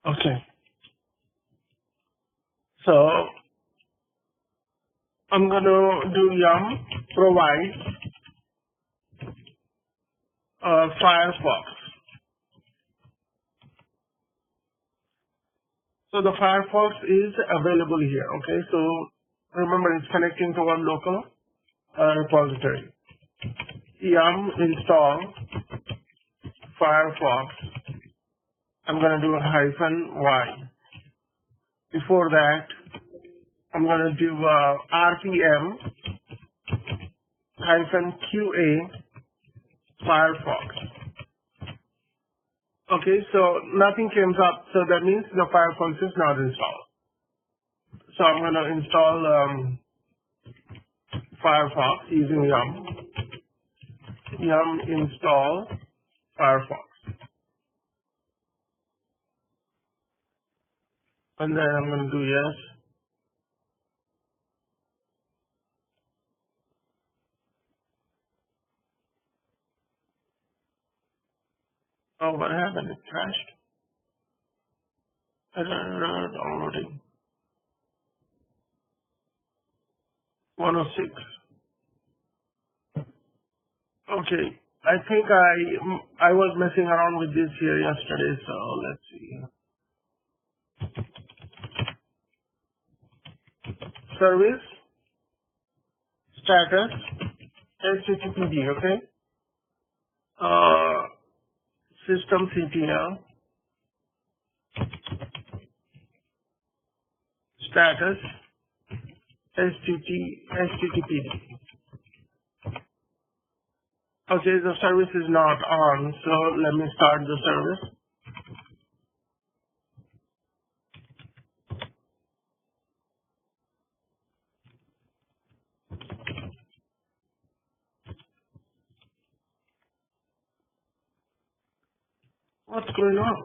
Okay. So I'm going to do yum provide Firefox. So the Firefox is available here. Okay. So remember, it's connecting to one local repository. Yum install Firefox. I'm going to do a -y. Before that, I'm going to do RPM -QA Firefox. Okay, so nothing comes up, so that means the Firefox is not installed. So I'm going to install Firefox using yum install Firefox. And then I'm going to do yes. Oh, what happened? It crashed. Downloading. 106. Okay. I think I was messing around with this here yesterday, so let's see. Service, status, HTTPD, okay? System CTL, status, HTTPD. Okay, the service is not on, so let me start the service. What's going on?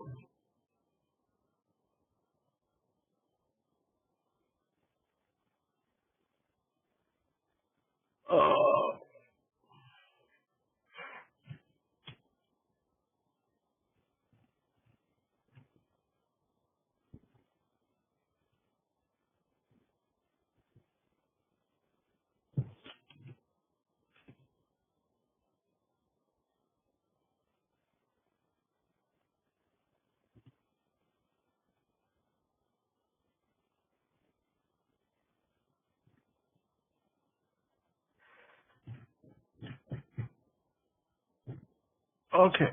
Okay,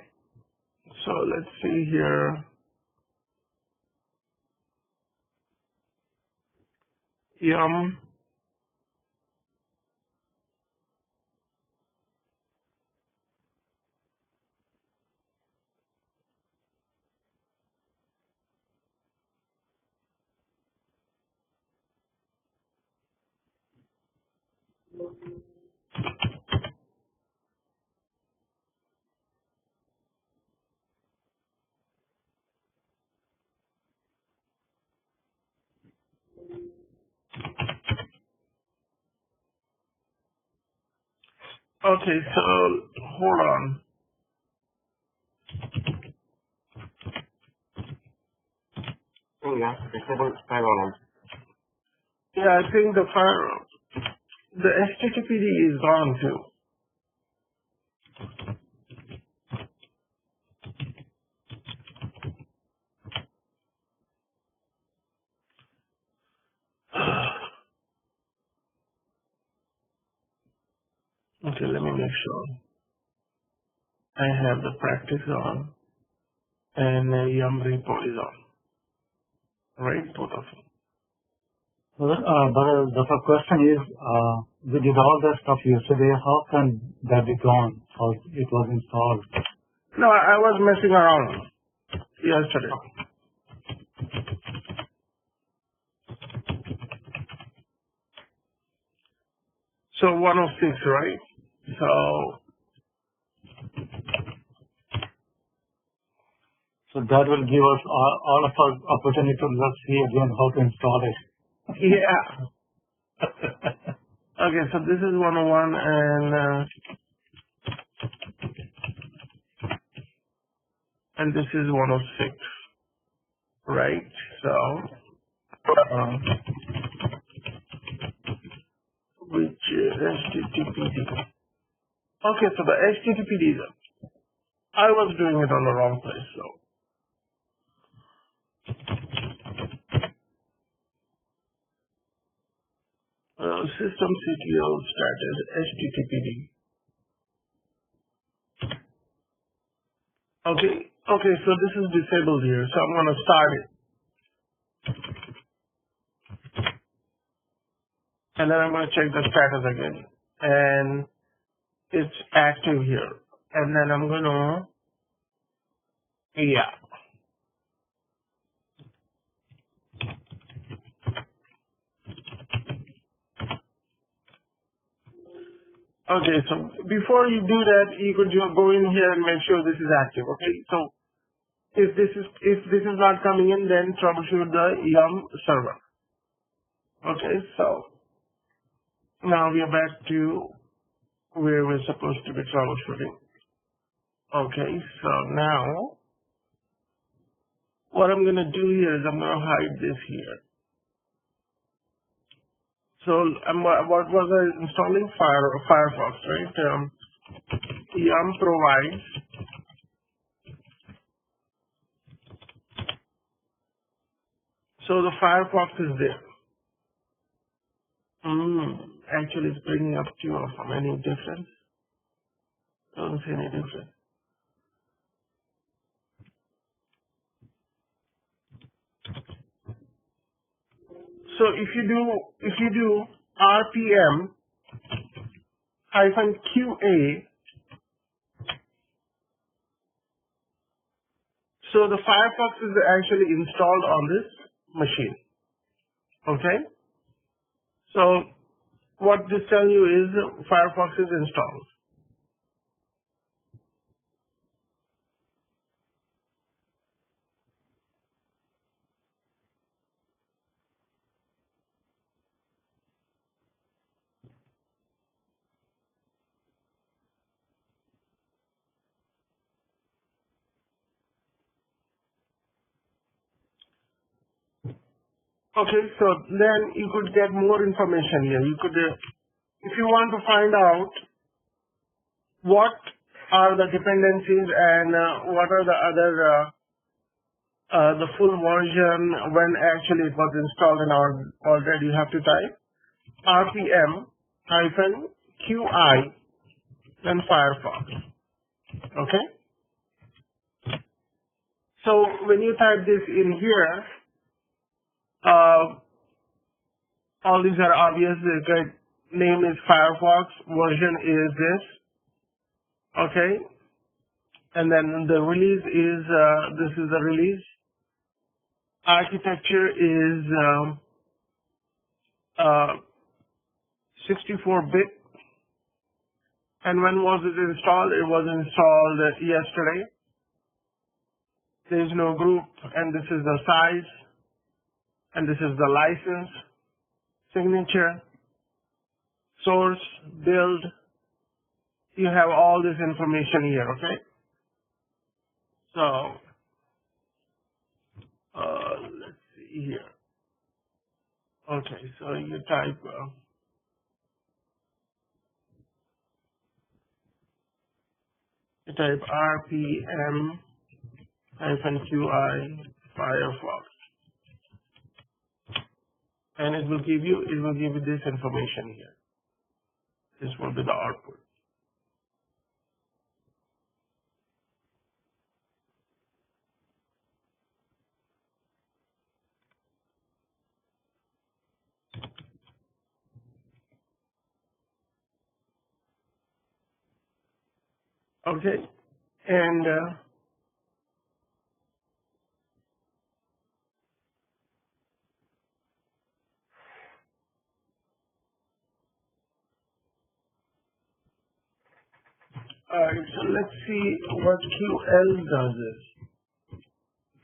so let's see here. Yum. Okay, so hold on. Oh yeah, yeah, I think the HTTPD is gone too. Okay, let me make sure. I have the practice on and the yum repo is on. Right, both of them. But the question is, we did all that stuff yesterday. How can that be gone? How it was installed? No, I was messing around yesterday. So 106, right? So that will give us all of us opportunity to let's see again how to install it. Yeah. Okay, so this is 101 and this is 106. right? So, which HTTPD. Okay, so the HTTPD, I was doing it on the wrong place, so. System CTO status HTTPD. Okay, so this is disabled here, so I'm gonna start it. And then I'm gonna check the status again. And it's active here. And then I'm gonna, yeah. Okay, so before you do that, you could just go in here and make sure this is active, okay? So if this is not coming in, then troubleshoot the Yum server. Okay, so now we are back to where we're supposed to be troubleshooting. Okay, so now what I'm gonna do here is I'm gonna hide this here. So what was I installing? Firefox, right? Yum provides so the Firefox is there. Actually, it's bringing up two of them. Any difference? Don't see any difference. So if you do RPM -QA, so the Firefox is actually installed on this machine. Okay. So what this tells you is Firefox is installed. Okay, so then you could get more information here. You could, if you want to find out what are the dependencies and what are the other, the full version when actually it was installed in our already, you have to type RPM-QI then Firefox. Okay? So when you type this in here, all these are obvious. The name is Firefox, version is this, okay? And then the release is, this is the release. Architecture is 64-bit. And when was it installed? It was installed yesterday. There is no group, and this is the size, and this is the license, signature, source, build. You have all this information here, okay? So, let's see here. Okay, so you type RPM-QI Firefox, and it will give you this information here. This will be the output. Okay, and so let's see what QL does this.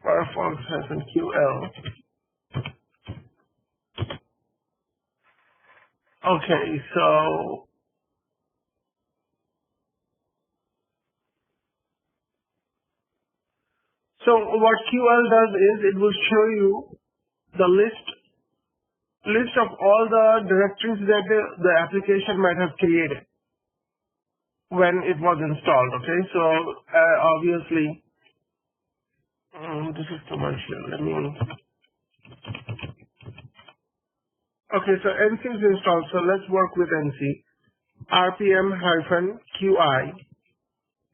Firefox has an QL. Okay, so So what QL does is it will show you the list of all the directories that the application might have created when it was installed. Okay, so obviously this is commercial. Let me. Okay, so NC is installed. So let's work with NC. RPM-QI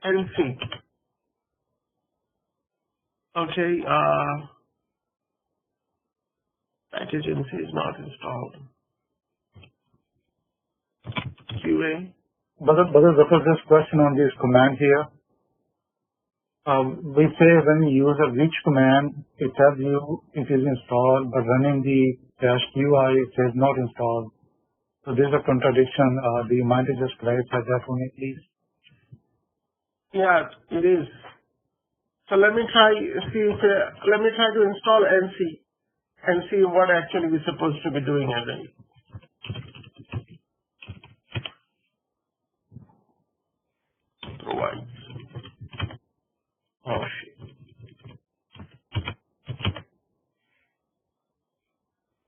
NC. Okay, package NC is not installed. QA. But this question on this command here. We say when you use a reach command, it tells you it is installed, but running the -QI, it says not installed. So there's a contradiction. Do you mind to just clarify that for me, please? Yeah, it is. So let me try to install NC and see what actually we're supposed to be doing as a provide. Oh shit.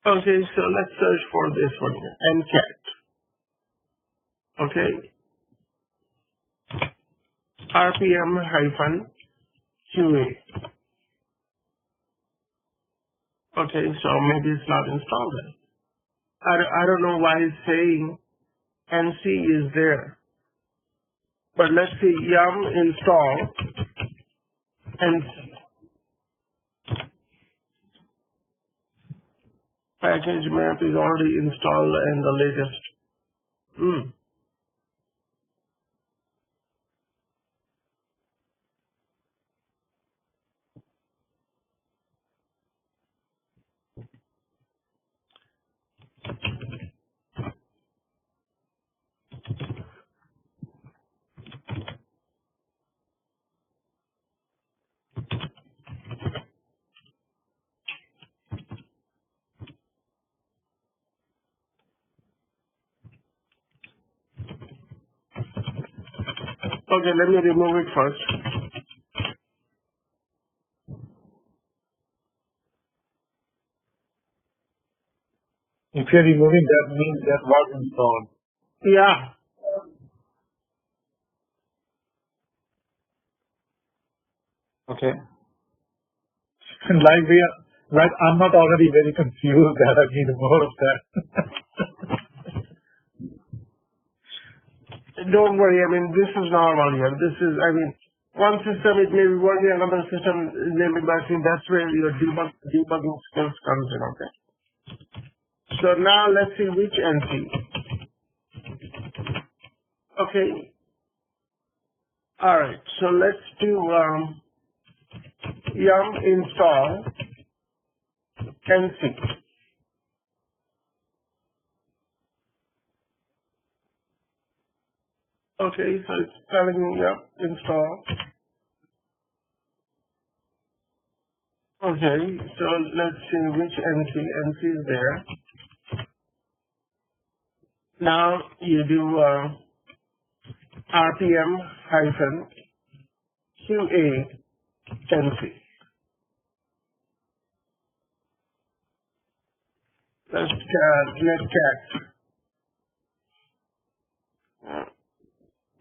Okay, so let's search for this one here. NCAT. Okay. RPM-QA. Okay, so maybe it's not installed then. I don't know why it's saying NC is there. But let's see, yum install NC. Package map is already installed and the latest. Okay, let me remove it first. If you're removing that means that was installed. Yeah. Okay. Like I'm not already very confused that I need more of that. Don't worry, I mean, this is normal here. One system it may be working, another system may be working. That's where your debugging skills comes in, okay? So now let's see which NC. Okay. Alright, so let's do yum install NC. Okay, so it's telling me yum install. Okay, so let's see which NC. NC is there. Now you do RPM-QA NC. Let's netcat.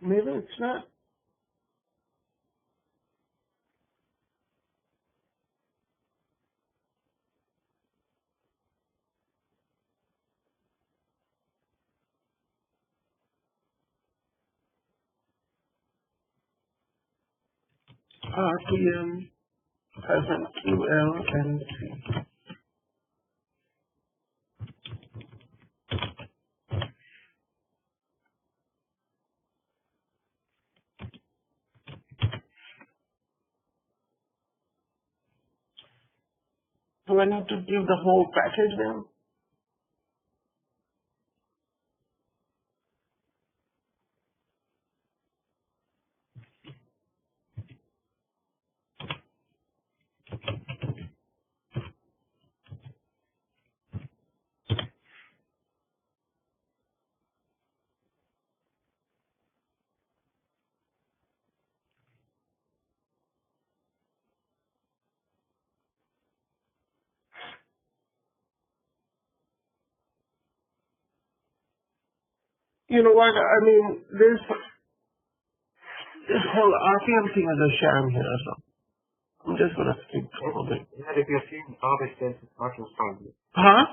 Maybe it's not. RPM-QL-NC. Do I need to give the whole package name? You know what? I mean, this whole RPM thing is a sham here. So I'm just gonna skip over it. Yeah, if you're seeing job, it says it's not installed. Huh?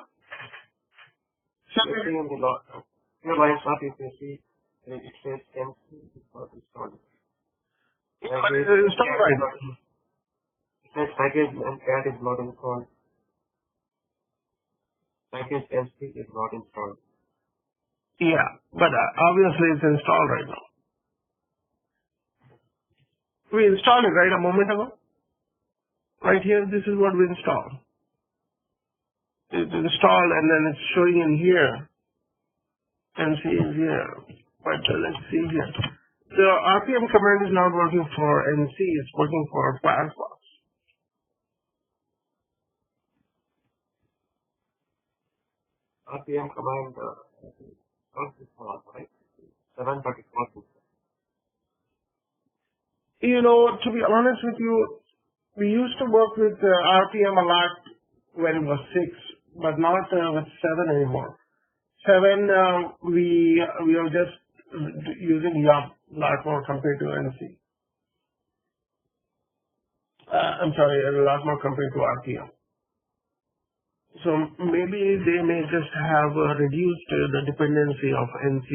So You're seeing the your lines up, if you see, it says MC is not installed. but it's installed right now. It says package and CAD is not installed. Package MC is not installed. Yeah, but obviously it's installed right now. We installed it right a moment ago. Right here, this is what we installed. It's installed and then it's showing in here. MC is here. But let's see here. The RPM command is not working for NC, it's working for Firefox. RPM command not installed, right? 734. You know, to be honest with you, we used to work with RPM a lot when it was 6, but not with 7 anymore. 7, we are just using YUM a lot more compared to NC. I'm sorry, a lot more compared to RPM. So maybe they may just have reduced the dependency of NC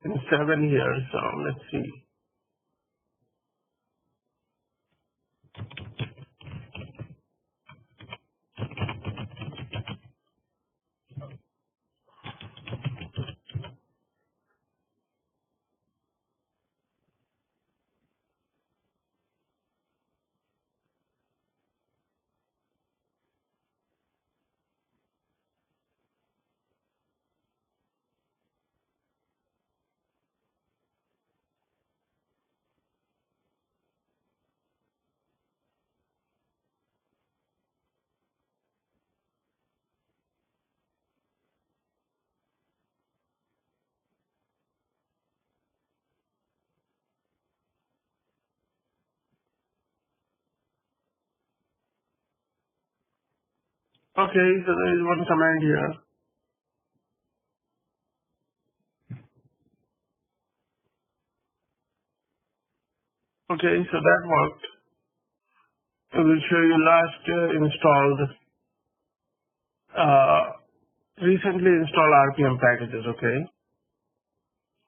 in 7 here. So let's see. Okay, so there is one command here. Okay, so that worked. It will show you last installed, recently installed RPM packages, okay?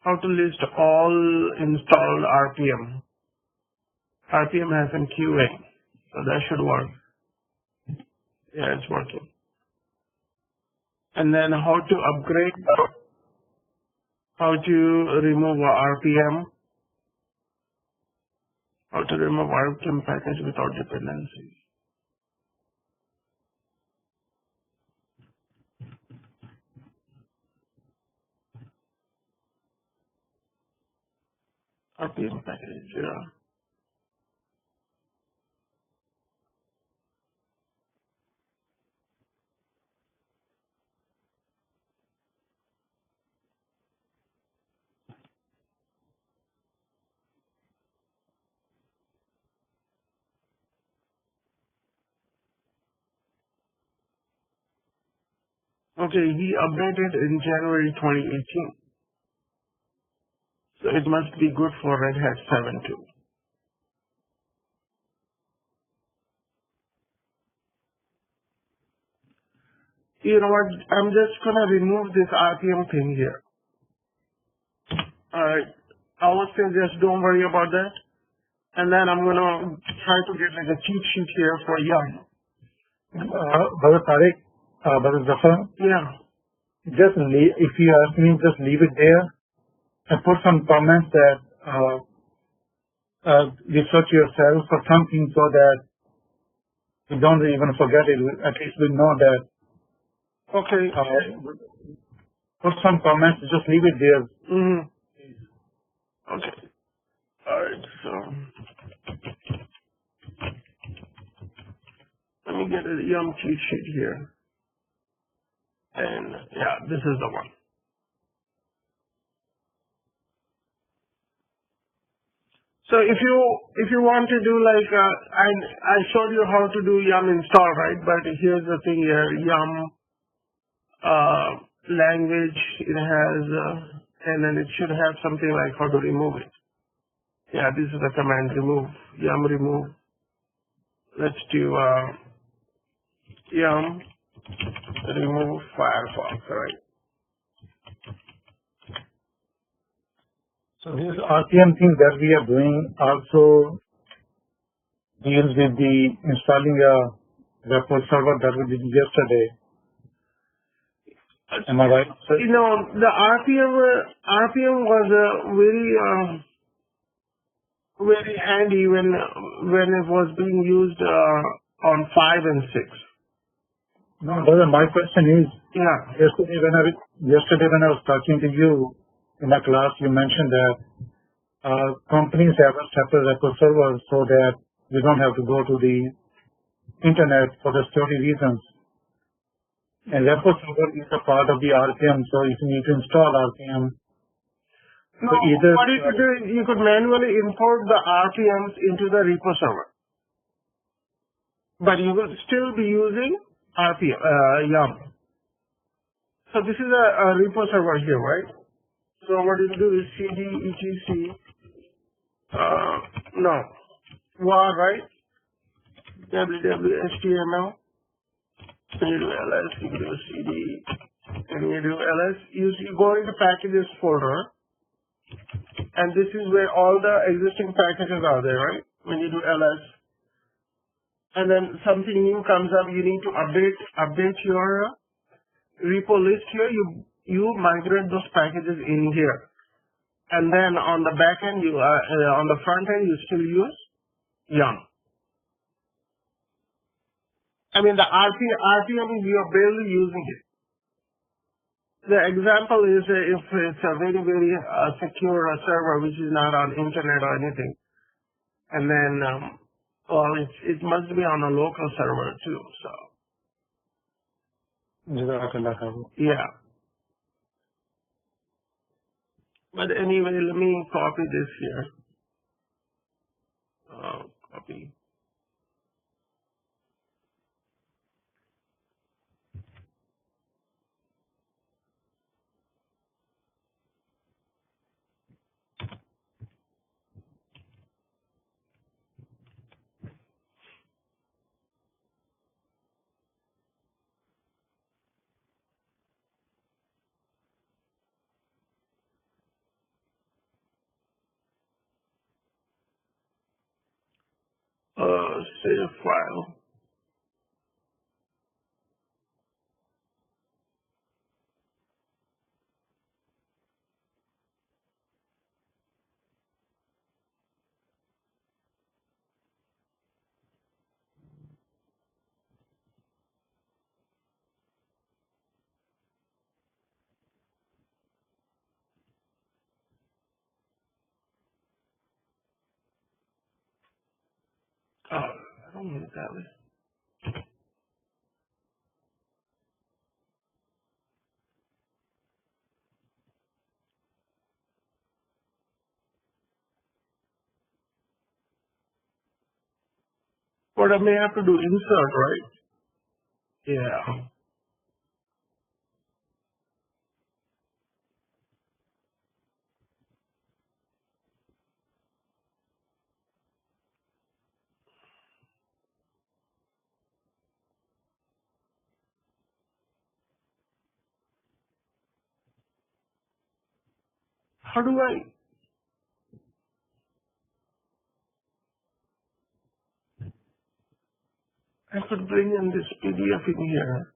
How to list all installed RPM. RPM has some QA, so that should work. Yeah, it's working. And then how to upgrade, how to remove a RPM, how to remove RPM package without dependency. RPM package, yeah. Okay, he updated in January 2018. So it must be good for Red Hat 7 too. You know what? I'm just gonna remove this RPM thing here. Alright. I would say just don't worry about that. And then I'm gonna try to get like a cheat sheet here for YUM. Brother Tariq, Brother Zafar, Yeah. just if you ask me, just leave it there and put some comments that research yourself or something so that we don't even forget it. At least we know that. Okay. Put some comments, just leave it there. Mm-hmm. Okay. Alright, so let me get a YUM cheat sheet here. And yeah, this is the one. So if you want to do like I showed you how to do YUM install, right? But here's the thing here, YUM language, it has, and then it should have something like how to remove it. Yeah, this is the command remove, yum remove. Let's do yum remove Firefox, right? So this RPM thing that we are doing also deals with the installing a repo server that we did yesterday. Am I right? So, You know, the RPM was very handy when it was being used on 5 and 6. no, brother, my question is, Yeah. yesterday when I was talking to you in the class, you mentioned that companies have a separate repo server so that you don't have to go to the internet for the security reasons. And repo server is a part of the RPM, so if you need to install RPM, No, so either what you could do, you could manually import the RPMs into the repo server. But you will still be using yum. So this is a repo server here, right? So what you do is cd etc var, right? www.html, and you do ls, you do cd, and you do ls. You go into packages folder, and this is where all the existing packages are there, right? When you do ls, and then something new comes up, you need to update your repo list here. You migrate those packages in here, and then on the back end, on the front end, you still use yum. I mean, the RPM is you're barely using it. The example is if it's a very, very secure server which is not on internet or anything, and then well, it must be on a local server too. So yeah. But anyway, let me copy this here. Copy. Save file. I don't need that list. But I may have to do insert, right? Yeah. How do I could bring in this PDF in here.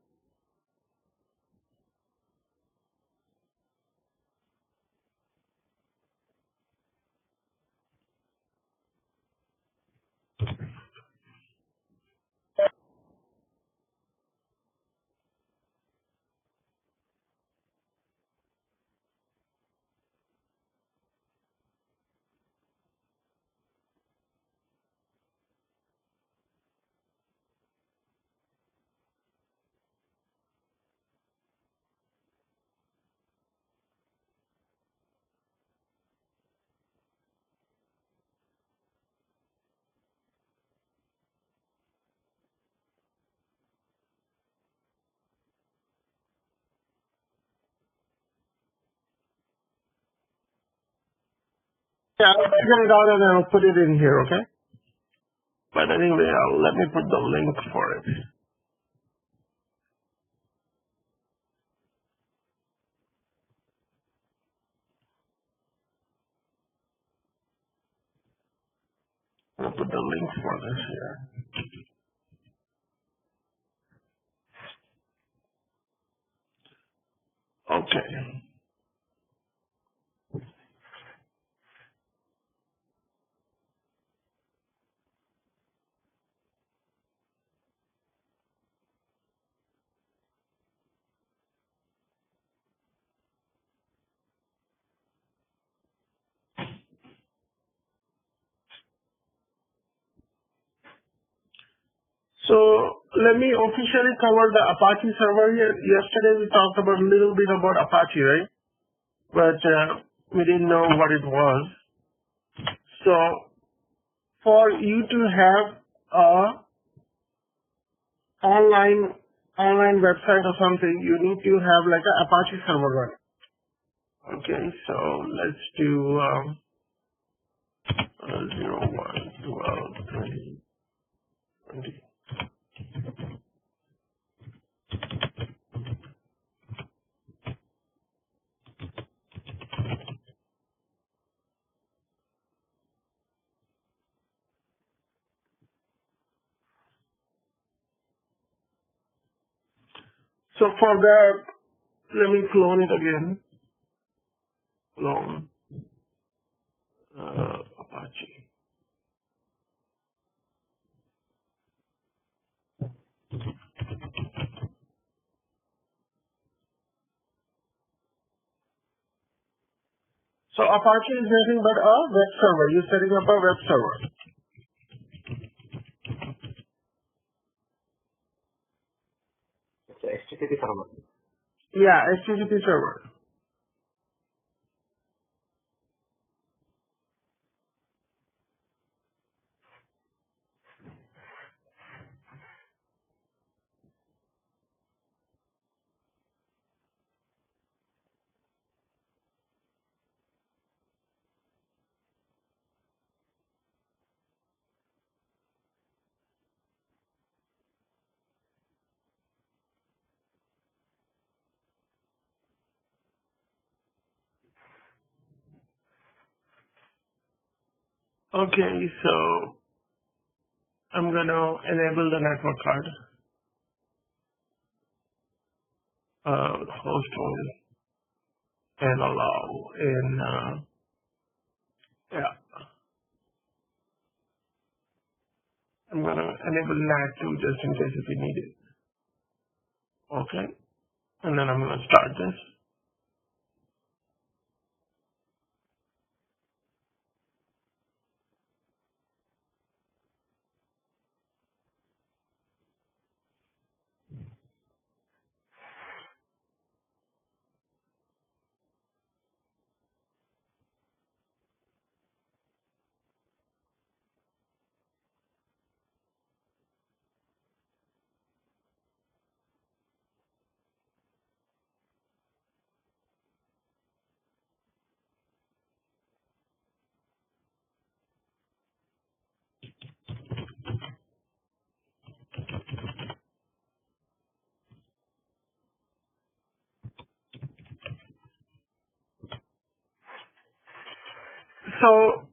Yeah, I'll figure it out and I'll put it in here, okay? But anyway, let me put the link for it. I'll put the link for this here. Okay. So let me officially cover the Apache server here. Yesterday we talked about a little bit about Apache, right? But we didn't know what it was. So for you to have a online website or something, you need to have like an Apache server running. Okay, so let's do 0, 1, 12, 20, 20. So for that, let me clone it again. Clone Apache. So Apache is nothing but a web server. You're setting up a web server. It's a HTTP server. Yeah, HTTP server. Okay, so I'm going to enable the network card, host only, and allow in, yeah, I'm going to enable NAT too, just in case if you need it. Okay, and then I'm going to start this. So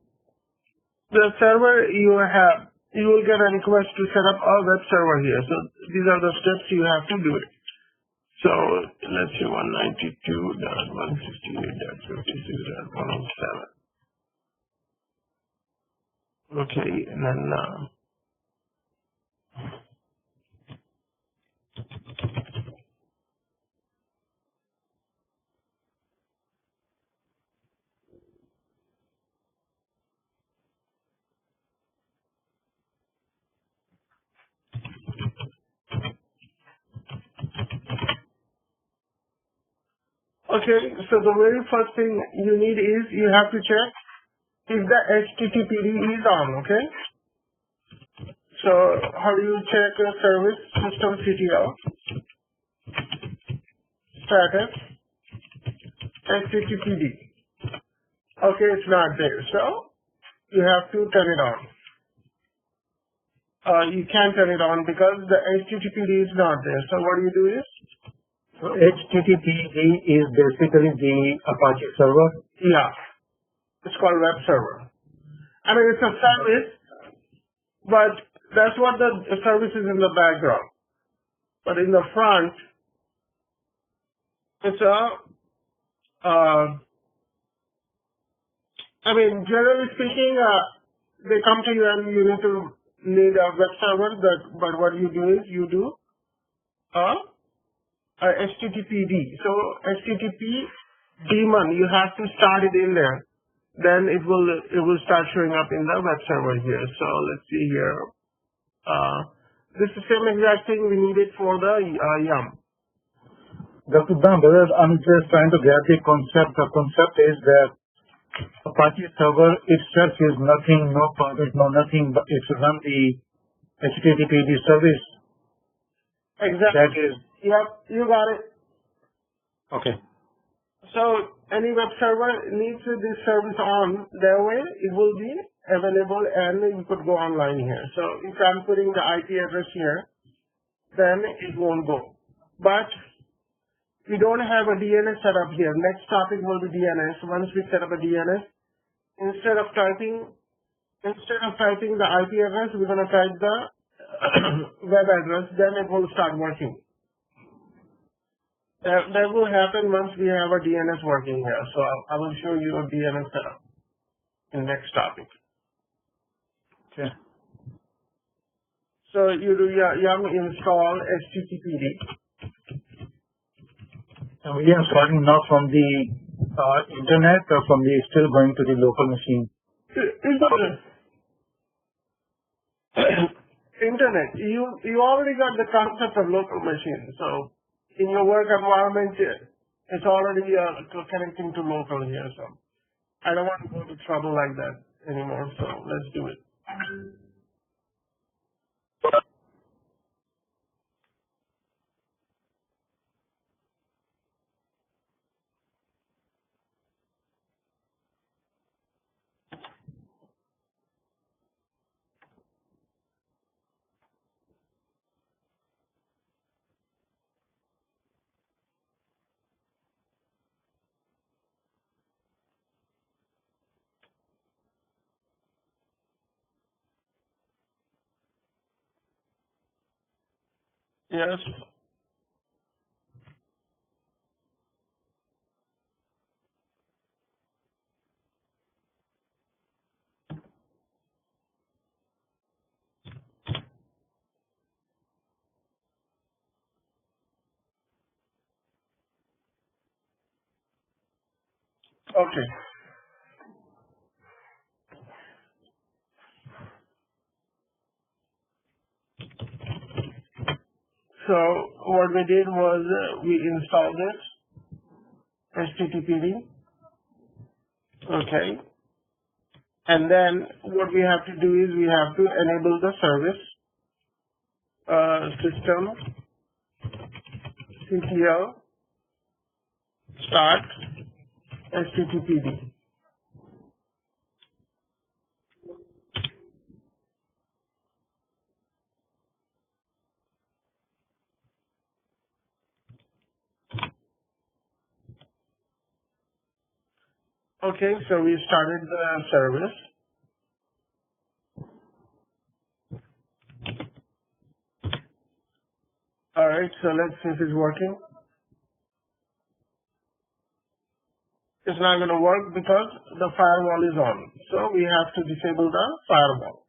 the server you will get a request to set up a web server here. So these are the steps you have to do it. So let's say 192.168.56.107. Okay, and then okay, so the very first thing you need is you have to check if the HTTPD is on, okay? So how do you check a service system CTL status HTTPD? Okay, it's not there. So you have to turn it on. You can't turn it on because the HTTPD is not there. So what you do is, So HTTPD is basically the Apache server. yeah, it's called web server. I mean, it's a service, but that's what the service is in the background. But in the front, it's I mean, generally speaking, they come to you and you need a web server, but what you do is you do a HTTPD. So HTTP daemon, you have to start it in there. Then it will start showing up in the web server here. So let's see here. This is the same exact thing we needed for the YUM. Dr. Dam, brother, I'm just trying to get the concept. The concept is that Apache server itself is nothing, no permit, no nothing, but it runs the HTTPD service. Exactly. That is. Yep, you got it. Okay. So any web server needs this service on. That way it will be available and you could go online here. So if I'm putting the IP address here, then it won't go. But we don't have a DNS set up here. Next topic will be DNS. Once we set up a DNS, instead of typing the IP address, we're going to type the web address. Then it will start working. That will happen once we have a DNS working here. So I will show you a DNS setup in next topic. Okay. So you do yum install HTTPD. And we are starting now from the internet or from the still going to the local machine? Internet. You already got the concept of local machine. So in your work environment, it's already connecting to local here. So I don't want to go to trouble like that anymore. So let's do it. Yes. Okay. So what we did was we installed this HTTPD. Okay. And then what we have to do is we have to enable the service system CTL start HTTPD. Okay, so we started the service. Alright, so let's see if it's working. It's not going to work because the firewall is on. So we have to disable the firewall.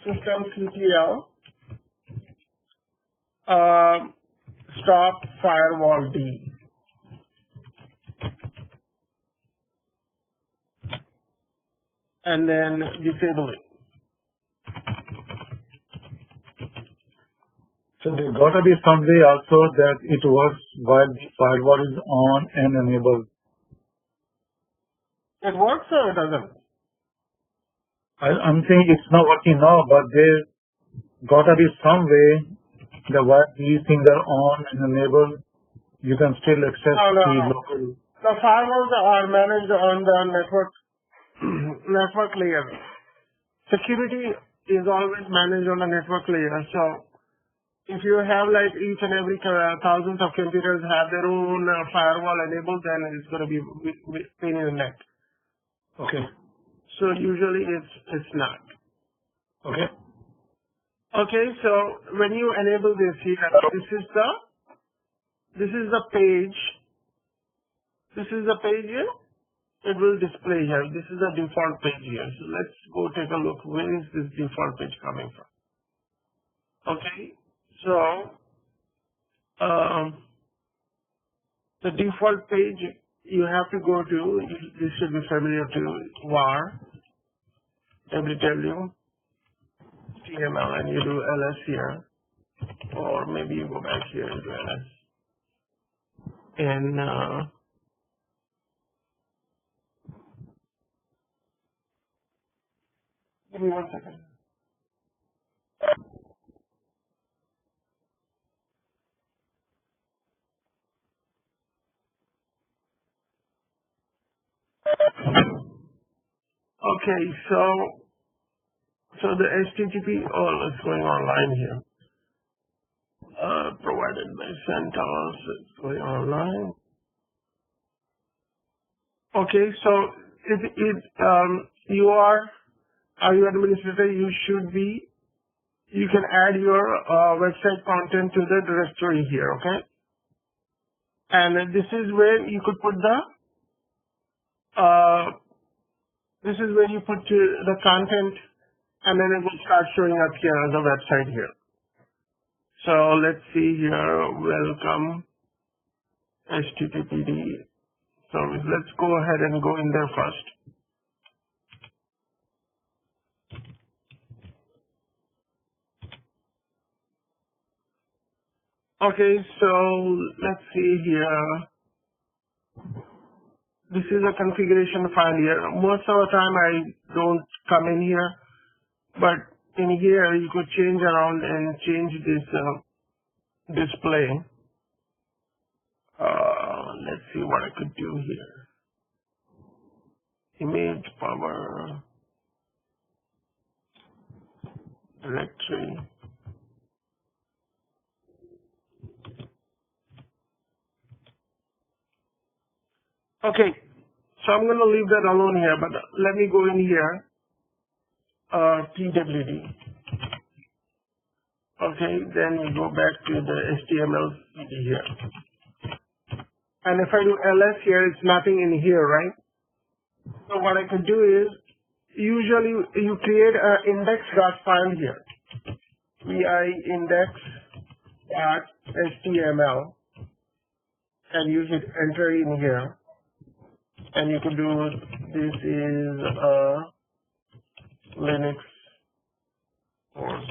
System CTL stop firewall D. And then disable it. So there got to be some way also that it works while the firewall is on and enabled. It works or it doesn't? I'm saying it's not working now, but there got to be some way that while these things are on and enabled, you can still access the local. The firewalls are managed on the network layer. Security is always managed on the network layer. So if you have like each and every thousands of computers have their own firewall enabled, then it's going to be pain in the neck. Okay. So usually it's not. Okay. Okay, so when you enable this here, this is the page. This is the page here. It will display here. This is the default page here. So let's go take a look. Where is this default page coming from? Okay, so the default page you have to go to. This should be familiar to var ww HTML, and you do ls here, or maybe you go back here and do ls. And give me 1 second. Okay, so the HTTP, it's going online here. Provided by CentOS, it's going online. Okay, so if you are administrator, you can add your website content to the directory here, okay? And this is where you could put the content, and then it will start showing up here as a website here. So let's see here, welcome HTTPD service. Let's go ahead and go in there first. Okay, so let's see here. This is a configuration file here. Most of the time I don't come in here, but in here you could change around and change this display. Let's see what I could do here. Image, power, directory. Okay, so I'm going to leave that alone here, but let me go in here, TWD. Okay, then we go back to the HTML CD here. And if I do ls here, it's nothing in here, right? So what I could do is, usually you create an index.file here. vi index.html, and you hit enter in here. And you can do, this is a Linux course.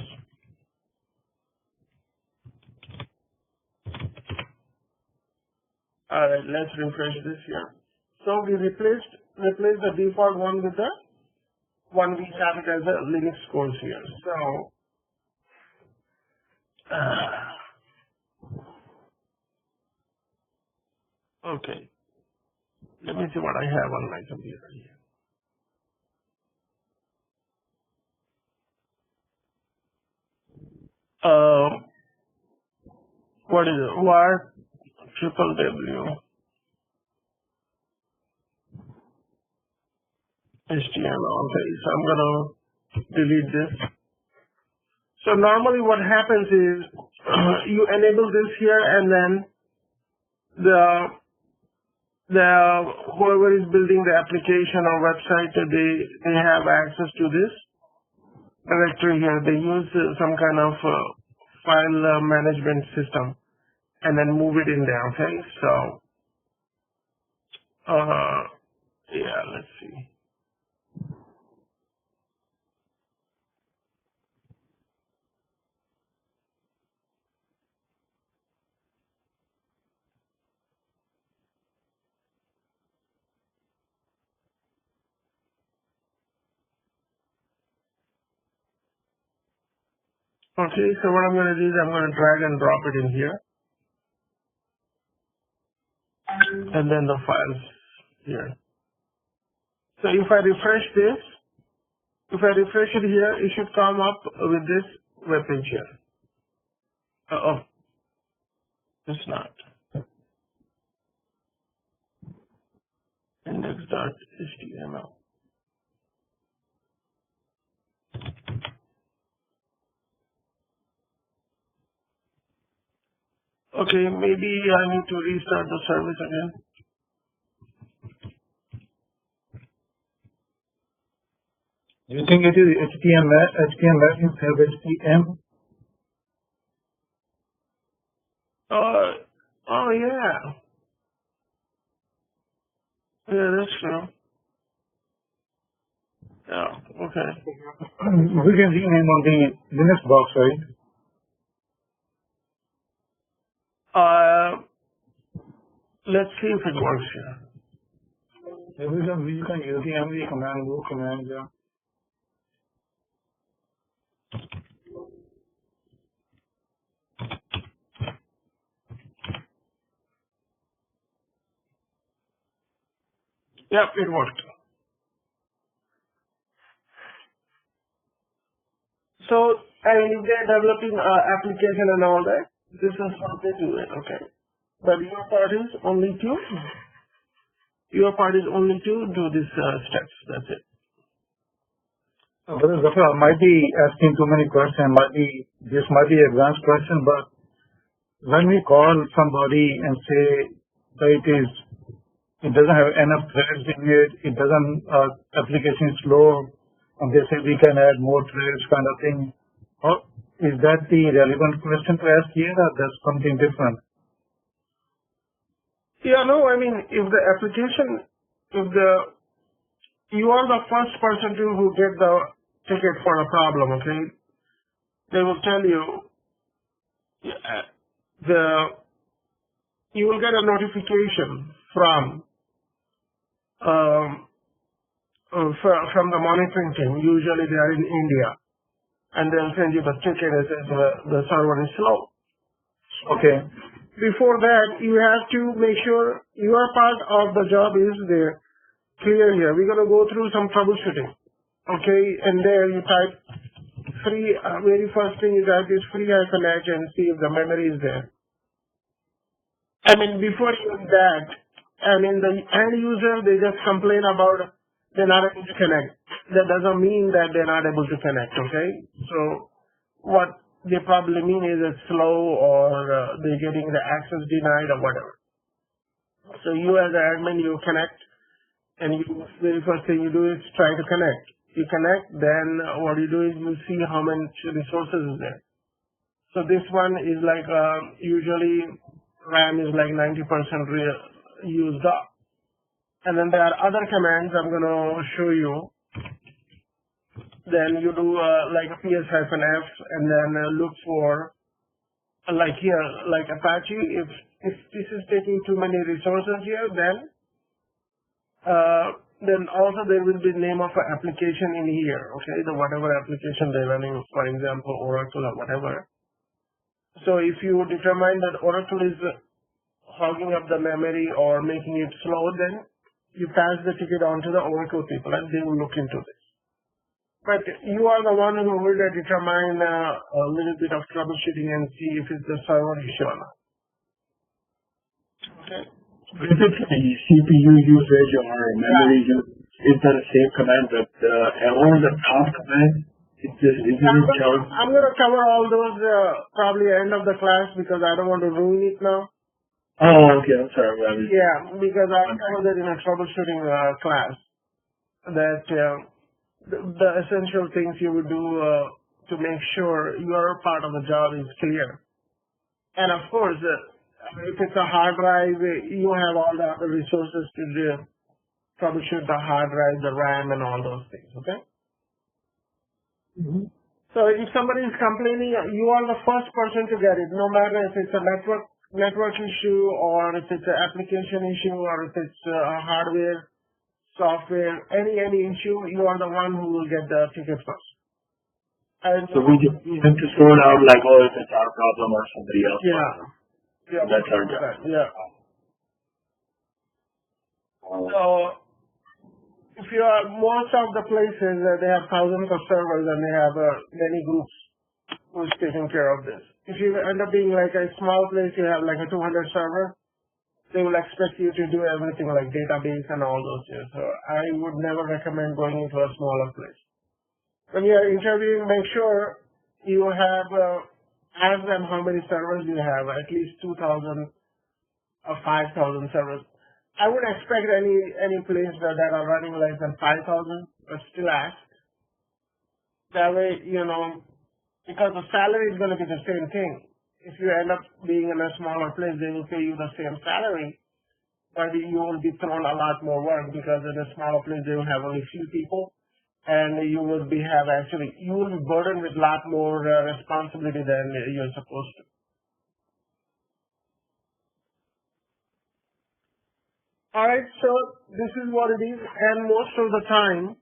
Alright, let's refresh this here. So we replaced the default one with the one we have it as a Linux course here. So okay. Let me see what I have on my computer here. What is it? var www HTML. Okay, so I'm gonna delete this. So normally what happens is you enable this here, and then whoever is building the application or website, they have access to this directory here. They use some kind of file management system and then move it in there. Okay, so yeah, let's see. Okay, so what I'm going to do is I'm going to drag and drop it in here. and then the files here. So if I refresh this, if I refresh it here, it should come up with this web page here. Oh, it's not. Index.html. Okay, maybe I need to restart the service again. Do you think it is HTML instead of HTML? Oh yeah. Yeah, that's true. Yeah, okay. We can rename on the Linux box, right? Let's see if it works here. Yeah, we can use the mv command, move command, yeah. Yep, it worked. So, I mean, if they're developing application and all that, this is how they do it, okay? But your part is only to do these steps. That's it. Brother Zafar, I might be asking too many questions. This might be an advanced question, but when we call somebody and say that it doesn't have enough threads in it, application is slow, and they say we can add more threads kind of thing. Or is that the relevant question to ask here, or that's something different? Yeah, no, I mean, if the application, you are the first person who get the ticket for a problem, okay? They will tell you, you will get a notification from the monitoring team. Usually they are in India, and they'll send you the ticket that says the server is slow. Okay. Before that, you have to make sure your part of the job is there, clear here. We're going to go through some troubleshooting, okay? And there you type free, very first thing you type is free-h and see if the memory is there. I mean, before even that, I mean, the end user, they just complain about they're not able to connect. That doesn't mean that they're not able to connect, okay? So what they probably mean is it's slow, or they're getting the access denied or whatever. So you as an admin, you connect, and very first thing you do is try to connect. You connect, then what you do is you see how many resources is there. So this one is like, usually RAM is like 90% used up. And then there are other commands I'm going to show you. Then you do like a ps-f and then look for, like here, like Apache. If this is taking too many resources here, then also there will be name of an application in here, okay? The whatever application they're running, for example, Oracle or whatever. So if you determine that Oracle is hogging up the memory or making it slow, then you pass the ticket on to the Oracle people and they will look into this. But you are the one who will determine a little bit of troubleshooting and see if it's the server issue or not. Okay. If it's the CPU usage or memory use, is that a same command that or the top command? I'm going to cover all those probably end of the class because I don't want to ruin it now. Oh, okay. I'm sorry. Yeah, because I covered that in a troubleshooting class. That the essential things you would do to make sure your part of the job is clear. And of course, if it's a hard drive, you have all the other resources to troubleshoot the hard drive, the RAM, and all those things, okay? Mm-hmm. So if somebody is complaining, you are the first person to get it, no matter if it's a network issue or if it's an application issue or if it's a hardware, software, any issue, you are the one who will get the ticket first. And so we just tend to sort out like, oh, if it's our problem or somebody else. Yeah. That's our job. Yeah. So if you are most of the places they have thousands of servers and they have many groups who's taking care of this. If you end up being like a small place, you have like a 200 server, they will expect you to do everything like database and all those things. So I would never recommend going into a smaller place. When you are interviewing, make sure you have, ask them how many servers you have, at least 2,000 or 5,000 servers. I would expect any place that are running less than 5,000, but still ask. That way, because the salary is going to be the same thing. If you end up being in a smaller place, they will pay you the same salary, but you will be thrown a lot more work because in a smaller place they will have only few people, and you will be burdened with a lot more responsibility than you're supposed to. All right, so this is what it is, and most of the time,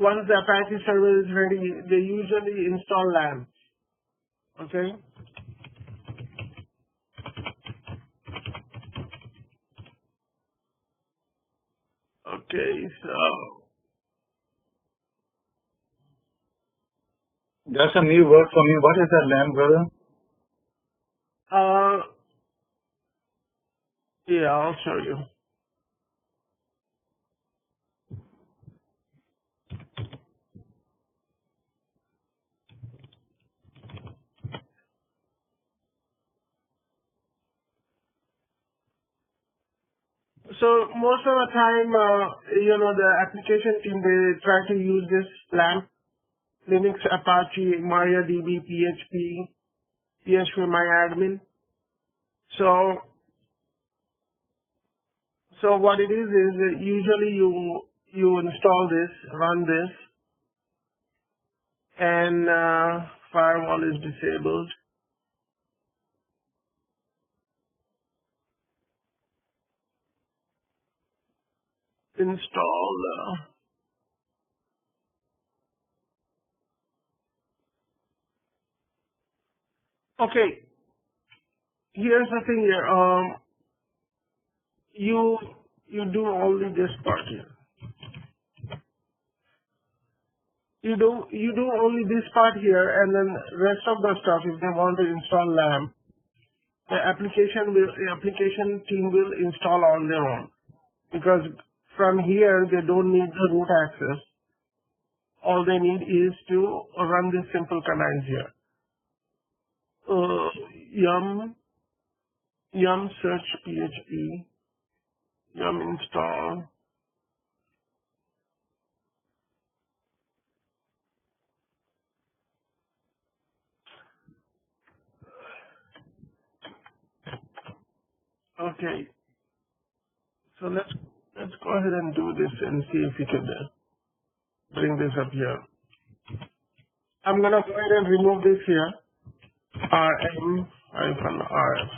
once the Apache server is ready, they usually install LAMP. Okay. Okay, so That's a new word for me. What is that LAMP, brother? yeah, I'll show you. So most of the time, the application team, they try to use this LAMP, Linux, Apache, MariaDB, PHP, PHP MyAdmin. So what it is usually you install this, run this, and firewall is disabled. Install. Okay, here's the thing here. You do only this part here. You do only this part here, and then rest of the stuff. If they want to install LAMP, the application team will install on their own, because from here they don't need the root access. All they need is to run this simple commands here. Yum search PHP, yum install. Okay, so let's go ahead and do this and see if we can bring this up here. I'm gonna go ahead and remove this here. rm-rf.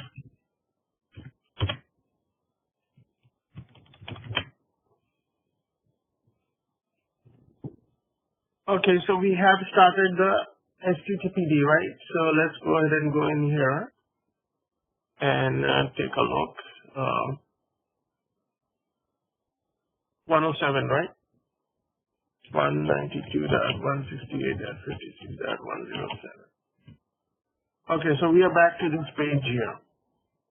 Okay, so we have started the HTTPD, right? So let's go ahead and go in here and take a look. 107, right? 192.168.56.107. Okay, so we are back to this page here.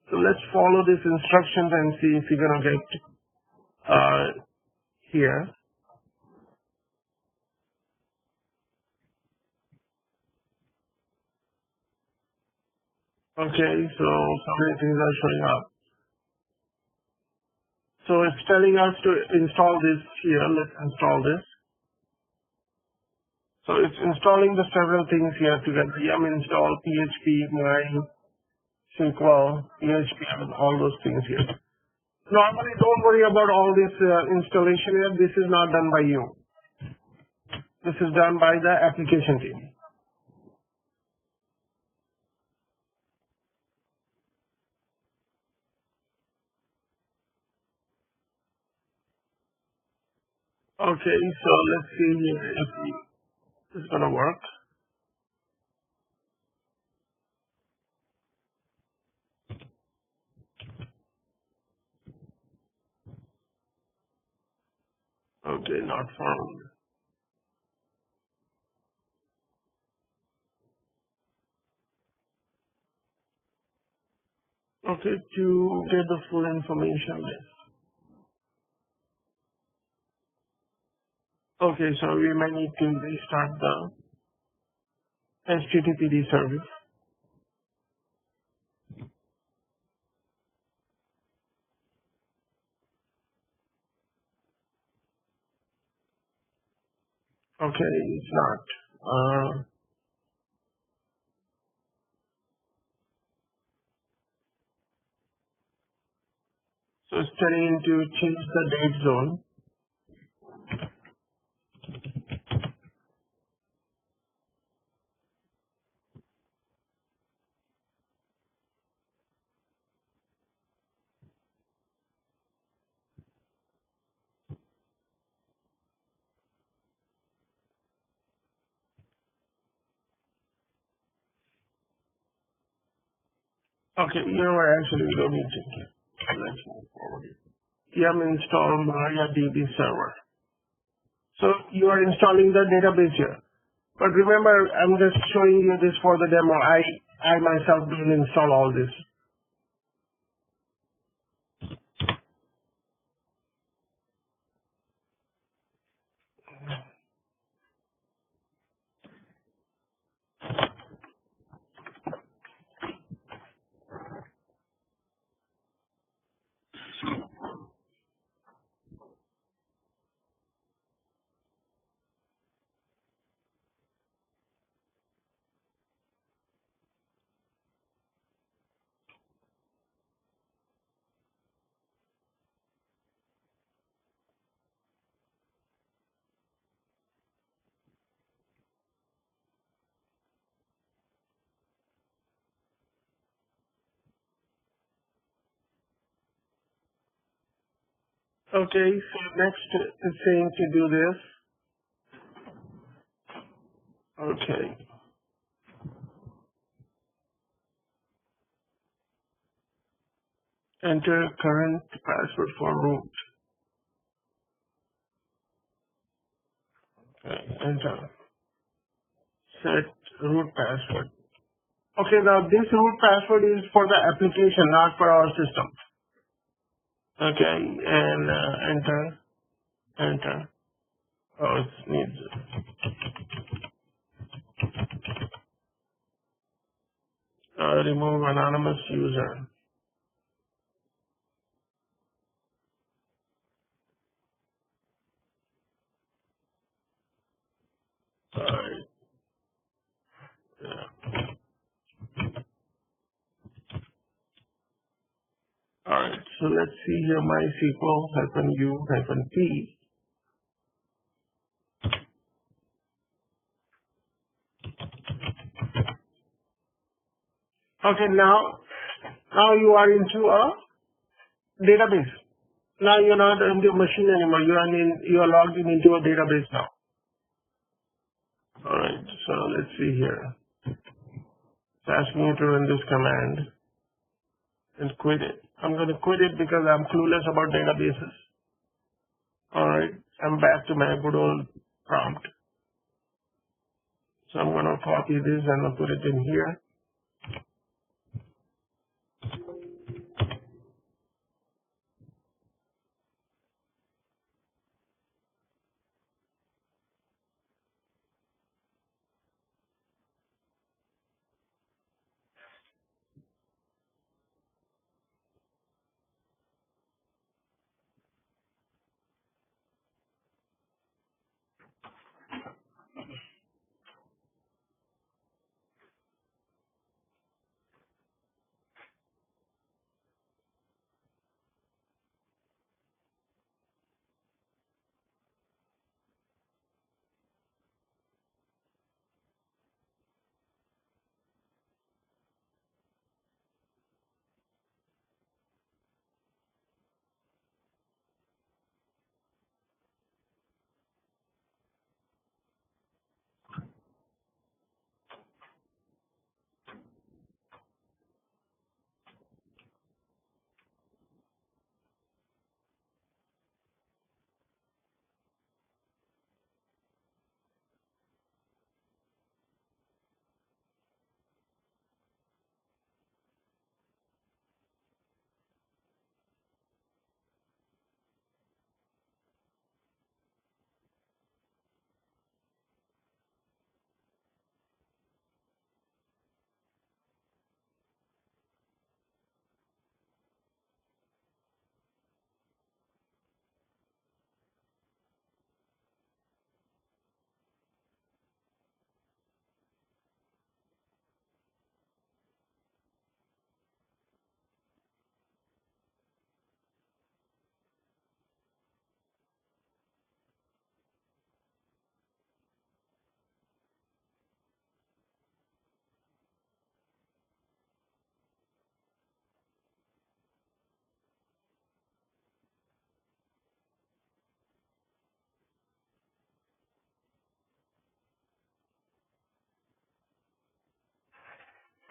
So let's follow these instructions and see if we're gonna get here. Okay, so many things are showing up. So it's telling us to install this here. Let's install this. So it's installing the several things here together. Yum install, PHP, MySQL, PHP, and all those things here. Normally, don't worry about all this installation here. This is not done by you. This is done by the application team. Okay, so let's see here if this is gonna work. Okay, not found. Okay, to get the full information list. Okay, so we might need to restart the HTTPD service. Okay, it's not. So it's telling to change the date zone. Okay, you know what, actually we don't need to. Let's move forward. Yum install MariaDB server. So you are installing the database here. But remember, I'm just showing you this for the demo. I myself didn't install all this. Okay, so next is saying to do this. Okay. Enter current password for root. Okay, enter. Set root password. Okay, now this root password is for the application, not for our system. Okay, and enter. Oh, it needs remove anonymous user. Alright, yeah. Alright, so let's see here MySQL-U-P. Okay, now you are into a database. Now you're not into a machine anymore. You are logged in into a database now. Alright, so let's see here. It's asking you to run this command and quit it. I'm going to quit it because I'm clueless about databases. Alright, I'm back to my good old prompt. So I'm going to copy this and I'll put it in here.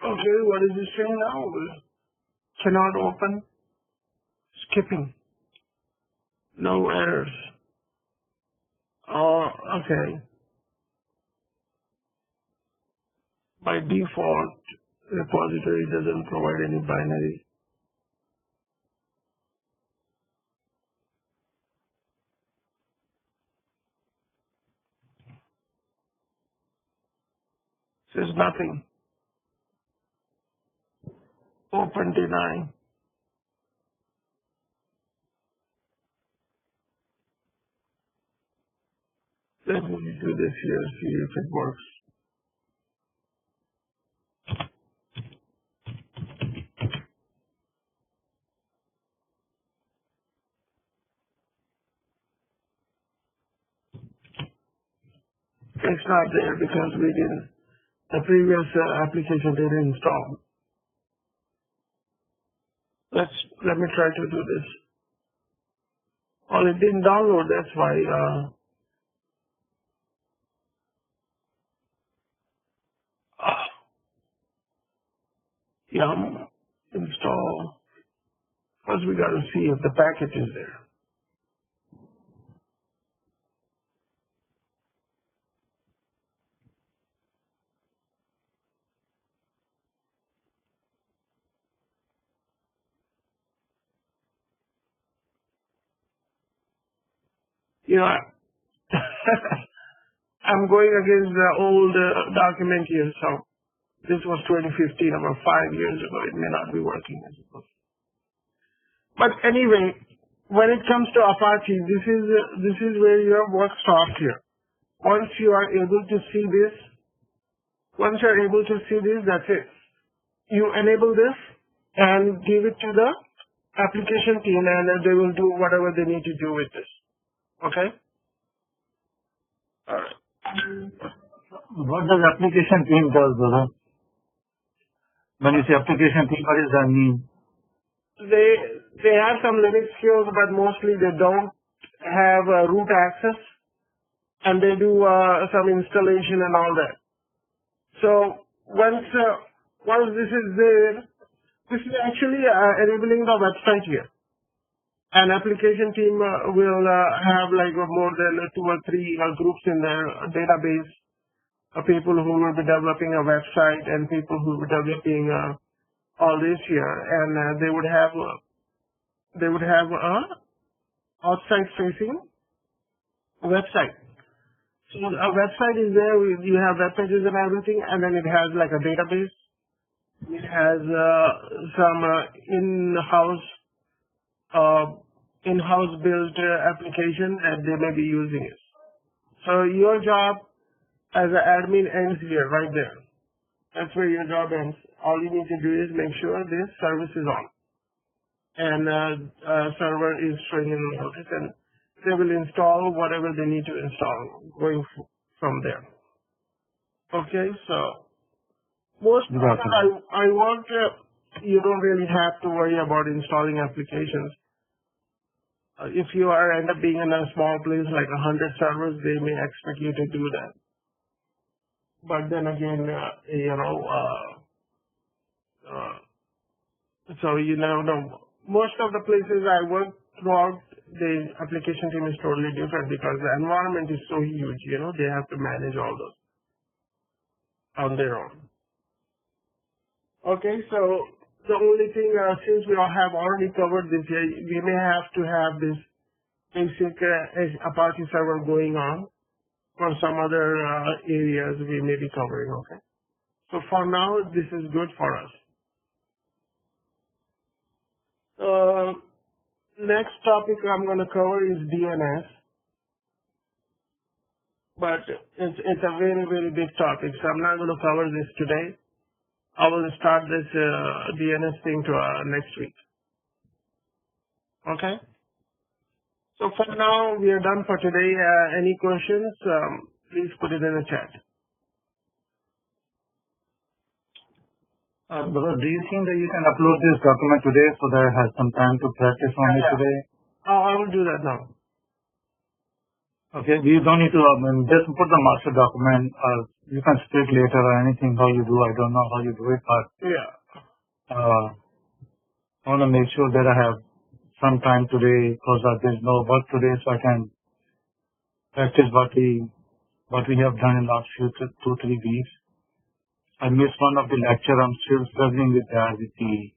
Okay, what is it saying now? Cannot open. Skipping. No errors. Oh, okay. By default, repository doesn't provide any binary. Says nothing. Open, deny. Let me do this here, see if it works. It's not there because we didn't, the previous application didn't install. Let me try to do this. Oh, it didn't download, that's why, yum, install. First we gotta see if the package is there. You know, I'm going against the old document here, so this was 2015, about 5 years ago. It may not be working, I suppose. But anyway, when it comes to Apache, this is where your work stops here. Once you are able to see this, that's it. You enable this and give it to the application team, and they will do whatever they need to do with this. Okay? All right. What does application team does, brother? When you say application team, what does that mean? They have some Linux skills, but mostly they don't have root access, and they do some installation and all that. So once this is there, this is actually enabling the website here. An application team will have like more than 2 or 3 groups in their database of people who will be developing a website and people who will be developing all this here, and they would have a outside facing website. So a website is there, you have web pages and everything, and then it has like a database. It has some in-house built application that they may be using it. So your job as an admin ends here, right there. That's where your job ends. All you need to do is make sure this service is on, and server is showing in the notice, and they will install whatever they need to install going from there. Okay, so most of I want you don't really have to worry about installing applications. If you end up being in a small place like 100 servers, they may expect you to do that. But then again, so you never know. Most of the places I work throughout, the application team is totally different because the environment is so huge, they have to manage all those on their own. Okay, so the only thing, since we all have already covered this here, we may have to have this basic Apache server going on for some other areas we may be covering, okay? So for now, this is good for us. Next topic I'm going to cover is DNS, but it's a very, very big topic, so I'm not going to cover this today. I will start this DNS thing to next week. Okay? So for now, we are done for today. Any questions, please put it in the chat. Brother, do you think that you can upload this document today so that I have some time to practice on it today? Oh, I will do that now. Okay, you don't need to just put the master document. You can speak later or anything how you do. I don't know how you do it, but Yeah. I want to make sure that I have some time today because there's no work today, so I can practice what we have done in last 2-3 weeks. I missed one of the lecture. I'm still struggling with that with the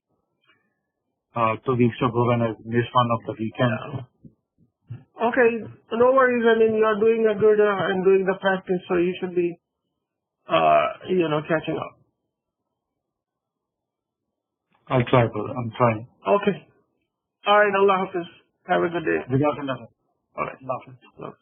2 weeks ago when I missed one of the weekends. Yeah. Okay, no worries. I mean, you're doing a good and doing the practice, so you should be, catching up. I'll try, brother. I'm trying. Okay. All right. Allah Hafiz. Have a good day. All right. Allah Hafiz.